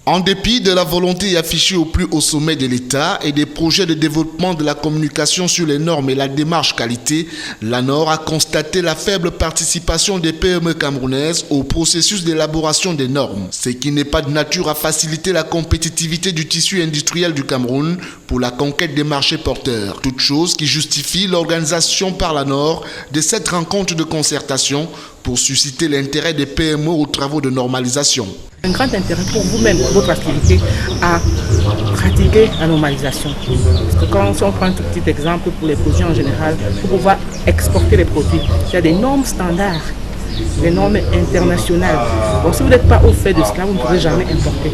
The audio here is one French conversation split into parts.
En dépit de la volonté affichée au plus haut sommet de l'État et des projets de développement de la communication sur les normes et la démarche qualité, l'ANOR a constaté la faible participation des PME camerounaises au processus d'élaboration des normes, ce qui n'est pas de nature à faciliter la compétitivité du tissu industriel du Cameroun pour la conquête des marchés porteurs. Toute chose qui justifie l'organisation par l'ANOR de cette rencontre de concertation pour susciter l'intérêt des PME aux travaux de normalisation. Un grand intérêt pour vous-même, pour votre activité, à pratiquer la normalisation. Parce que quand on prend un tout petit exemple pour les produits en général, pour pouvoir exporter les produits, il y a des normes standards, des normes internationales. Donc si vous n'êtes pas au fait de cela, vous ne pourrez jamais importer.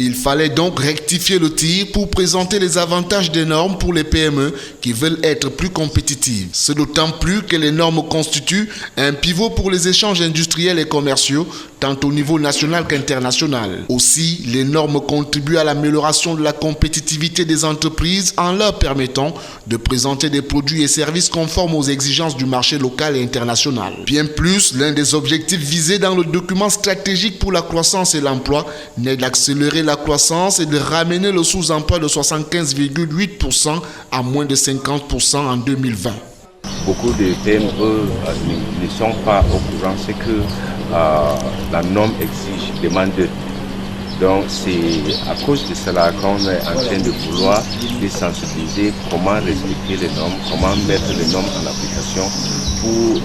Il fallait donc rectifier le tir pour présenter les avantages des normes pour les PME qui veulent être plus compétitives. C'est d'autant plus que les normes constituent un pivot pour les échanges industriels et commerciaux, tant au niveau national qu'international. Aussi, les normes contribuent à l'amélioration de la compétitivité des entreprises en leur permettant de présenter des produits et services conformes aux exigences du marché local et international. Bien plus, l'un des objectifs visés dans le document stratégique pour la croissance et l'emploi n'est d'accélérer la croissance et de ramener le sous-emploi de 75,8% à moins de 50% en 2020. Beaucoup de PME ne sont pas au courant, c'est que la norme exige, demande d'eux. Donc c'est à cause de cela qu'on est en train de vouloir les sensibiliser, comment respecter les normes, comment mettre les normes en application pour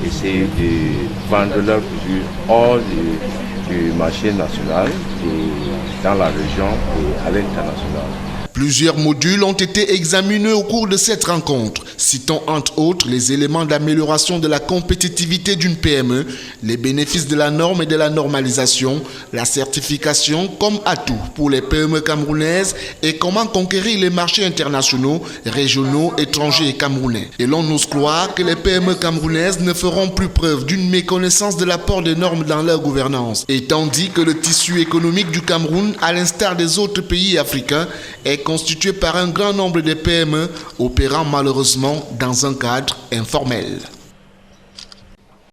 essayer de vendre leurs produits hors du marché national et dans la région et à l'international. Plusieurs modules ont été examinés au cours de cette rencontre, citant entre autres les éléments d'amélioration de la compétitivité d'une PME, les bénéfices de la norme et de la normalisation, la certification comme atout pour les PME camerounaises et comment conquérir les marchés internationaux, régionaux, étrangers et camerounais. Et l'on ose croire que les PME camerounaises ne feront plus preuve d'une méconnaissance de l'apport des normes dans leur gouvernance, étant dit que le tissu économique du Cameroun, à l'instar des autres pays africains, est constitué par un grand nombre de PME opérant malheureusement dans un cadre informel.